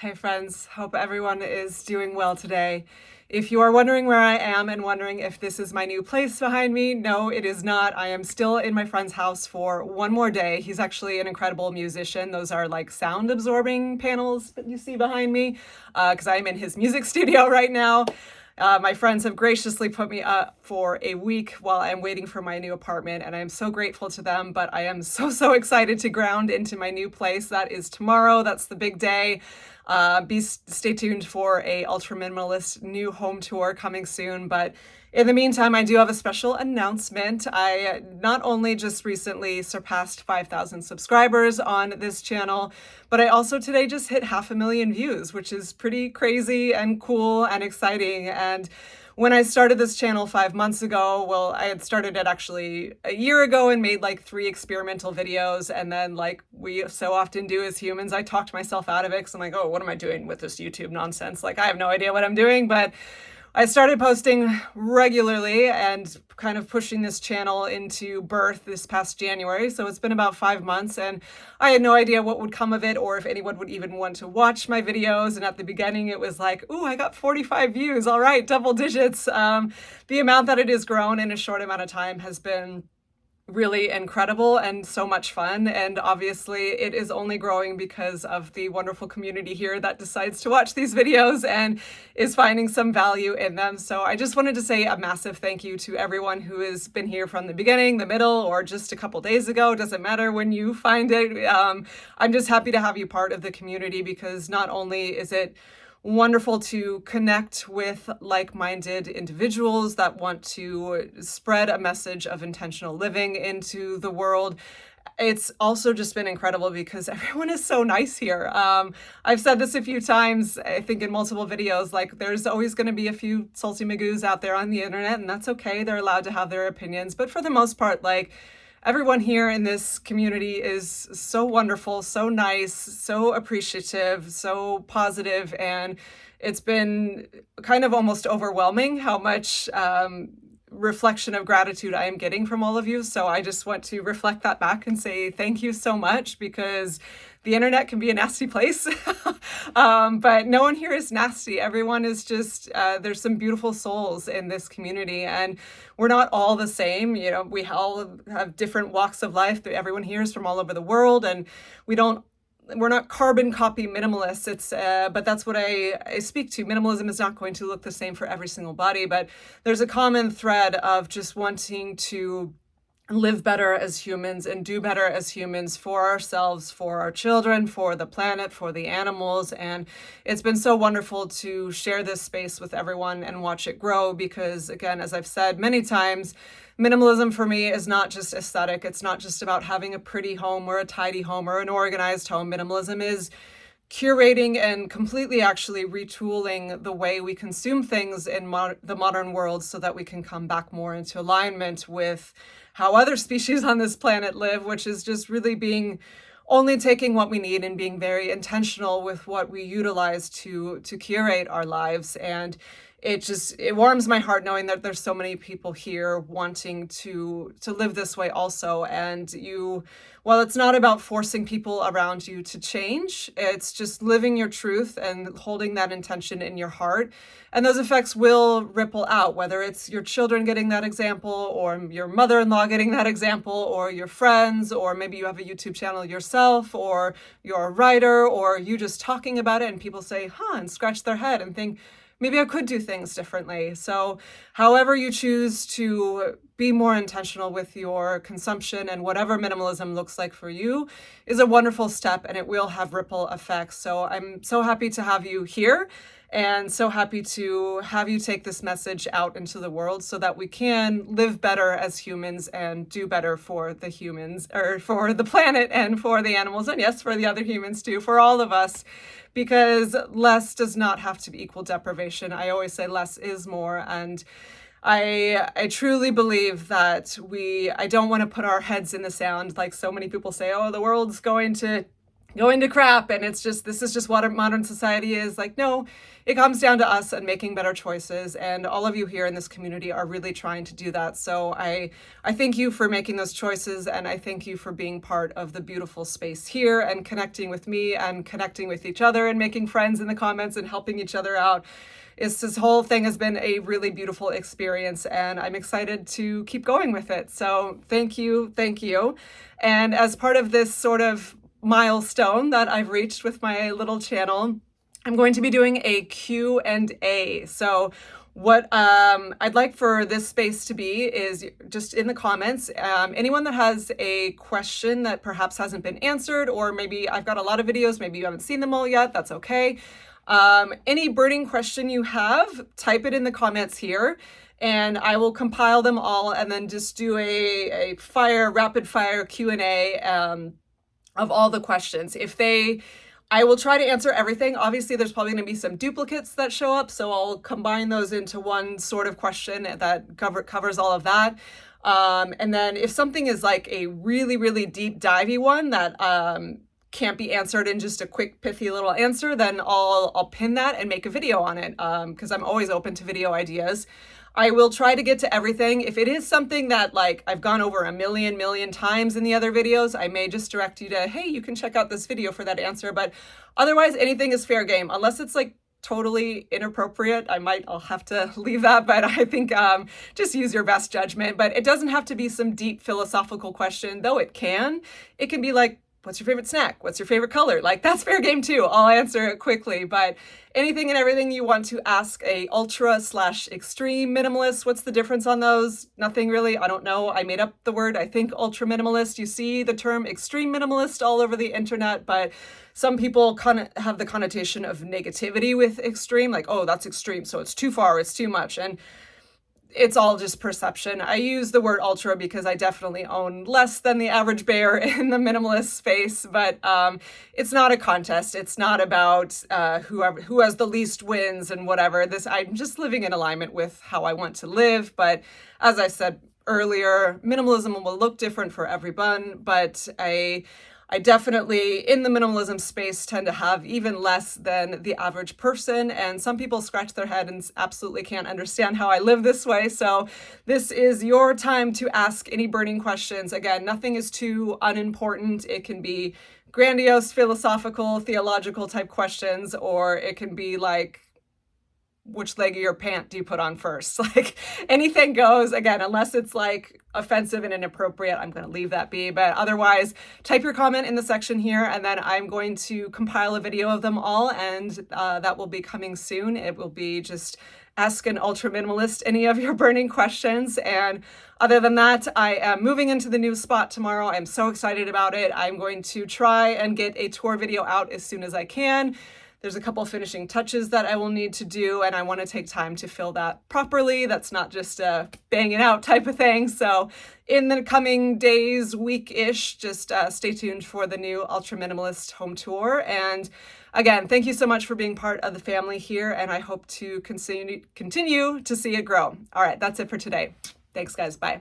Hey friends, hope everyone is doing well today. If you are wondering where I am and wondering if this is my new place behind me, no, it is not. I am still in my friend's house for one more day. He's actually an incredible musician. Those are like sound absorbing panels that you see behind me, because I'm in his music studio right now. My friends have graciously put me up for a week while I'm waiting for my new apartment, and I am so grateful to them. But I am so excited to ground into my new place. That is tomorrow. That's the big day. Stay tuned for a ultra minimalist new home tour coming soon. But in the meantime, I do have a special announcement. I not only just recently surpassed 5,000 subscribers on this channel, but I also today just hit 500,000 views, which is pretty crazy and cool and exciting. And when I started this channel 5 months ago, well, I had started it actually a year ago and made like 3 experimental videos. And then, like we so often do as humans, I talked myself out of it because I'm like, oh, what am I doing with this YouTube nonsense? Like, I have no idea what I'm doing. But I started posting regularly and kind of pushing this channel into birth this past January. So it's been about 5 months, and I had no idea what would come of it or if anyone would even want to watch my videos. And at the beginning, it was like, ooh, I got 45 views. All right, double digits. The amount that it has grown in a short amount of time has been really incredible and so much fun. And obviously it is only growing because of the wonderful community here that decides to watch these videos and is finding some value in them. So I just wanted to say a massive thank you to everyone who has been here from the beginning, the middle, or just a couple days ago. Doesn't matter when you find it. I'm just happy to have you part of the community, because not only is it wonderful to connect with like-minded individuals that want to spread a message of intentional living into the world, it's also just been incredible because everyone is so nice here. I've said this a few times, I think in multiple videos, like there's always going to be a few salty magoos out there on the internet, and that's okay. They're allowed to have their opinions. But for the most part, like, everyone here in this community is so wonderful, so nice, so appreciative, so positive, and it's been kind of almost overwhelming how much reflection of gratitude I am getting from all of you. So I just want to reflect that back and say thank you so much, because the internet can be a nasty place, but no one here is nasty. Everyone is just, there's some beautiful souls in this community, and we're not all the same. You know, we all have different walks of life. Everyone here is from all over the world, and we're not carbon copy minimalists. But that's what I speak to. Minimalism is not going to look the same for every single body, but there's a common thread of just wanting to live better as humans and do better as humans for ourselves, for our children, for the planet, for the animals. And it's been so wonderful to share this space with everyone and watch it grow, because again, as I've said many times, minimalism for me is not just aesthetic. It's not just about having a pretty home or a tidy home or an organized home. Minimalism is curating and completely actually retooling the way we consume things in the modern world, so that we can come back more into alignment with how other species on this planet live, which is just really only taking what we need and being very intentional with what we utilize to curate our lives. And it warms my heart knowing that there's so many people here wanting to live this way also. And while it's not about forcing people around you to change, it's just living your truth and holding that intention in your heart. And those effects will ripple out, whether it's your children getting that example, or your mother-in-law getting that example, or your friends, or maybe you have a YouTube channel yourself, or you're a writer, or you just talking about it and people say, huh, and scratch their head and think, maybe I could do things differently. So however you choose to be more intentional with your consumption, and whatever minimalism looks like for you, is a wonderful step, and it will have ripple effects. So I'm so happy to have you here, and so happy to have you take this message out into the world so that we can live better as humans and do better for the humans, or for the planet, and for the animals, and yes, for the other humans too, for all of us. Because less does not have to be equal deprivation. I always say less is more. And I truly believe that I don't want to put our heads in the sand like so many people say, oh, the world's going to going to crap, and it's just, this is just what modern society is. Like, no, it comes down to us and making better choices, and all of you here in this community are really trying to do that. So I thank you for making those choices, and I thank you for being part of the beautiful space here and connecting with me and connecting with each other and making friends in the comments and helping each other out. This whole thing has been a really beautiful experience, and I'm excited to keep going with it. So thank you, thank you. And as part of this sort of milestone that I've reached with my little channel, I'm going to be doing a Q&A. So what I'd like for this space to be is just in the comments, anyone that has a question that perhaps hasn't been answered, or maybe I've got a lot of videos, maybe you haven't seen them all yet, that's okay. Any burning question you have, type it in the comments here, and I will compile them all and then just do a rapid fire Q&A of all the questions. I will try to answer everything. Obviously, there's probably going to be some duplicates that show up, so I'll combine those into one sort of question that covers all of that. And then if something is like a really, really deep divey one that can't be answered in just a quick, pithy little answer, then I'll pin that and make a video on it, because I'm always open to video ideas. I will try to get to everything. If it is something that like I've gone over a million times in the other videos, I may just direct you to, hey, you can check out this video for that answer. But otherwise, anything is fair game, unless it's like totally inappropriate. I'll have to leave that, but I think just use your best judgment. But it doesn't have to be some deep philosophical question, though it can. It can be like, what's your favorite snack? What's your favorite color? Like, that's fair game too. I'll answer it quickly. But anything and everything you want to ask a ultra/extreme minimalist, what's the difference on those? Nothing really. I don't know. I made up the word. I think ultra minimalist. You see the term extreme minimalist all over the internet, but some people have the connotation of negativity with extreme, like, oh, that's extreme, so it's too far, it's too much. And it's all just perception. I use the word ultra because I definitely own less than the average bear in the minimalist space, but it's not a contest. It's not about who has the least wins and whatever. I'm just living in alignment with how I want to live. But as I said earlier, minimalism will look different for everyone, but I definitely, in the minimalism space, tend to have even less than the average person, and some people scratch their head and absolutely can't understand how I live this way. So this is your time to ask any burning questions. Again, nothing is too unimportant. It can be grandiose, philosophical, theological type questions, or it can be like, which leg of your pant do you put on first? Like, anything goes. Again, unless it's like offensive and inappropriate, I'm going to leave that be. But otherwise, type your comment in the section here, and then I'm going to compile a video of them all, and that will be coming soon. It will be just ask an ultra minimalist any of your burning questions. And other than that, I am moving into the new spot tomorrow. I'm so excited about it. I'm going to try and get a tour video out as soon as I can. There's a couple finishing touches that I will need to do, and I want to take time to fill that properly. That's not just a bang it out type of thing. So in the coming days, week-ish, just stay tuned for the new Ultra Minimalist home tour. And again, thank you so much for being part of the family here, and I hope to continue to see it grow. All right, that's it for today. Thanks, guys. Bye.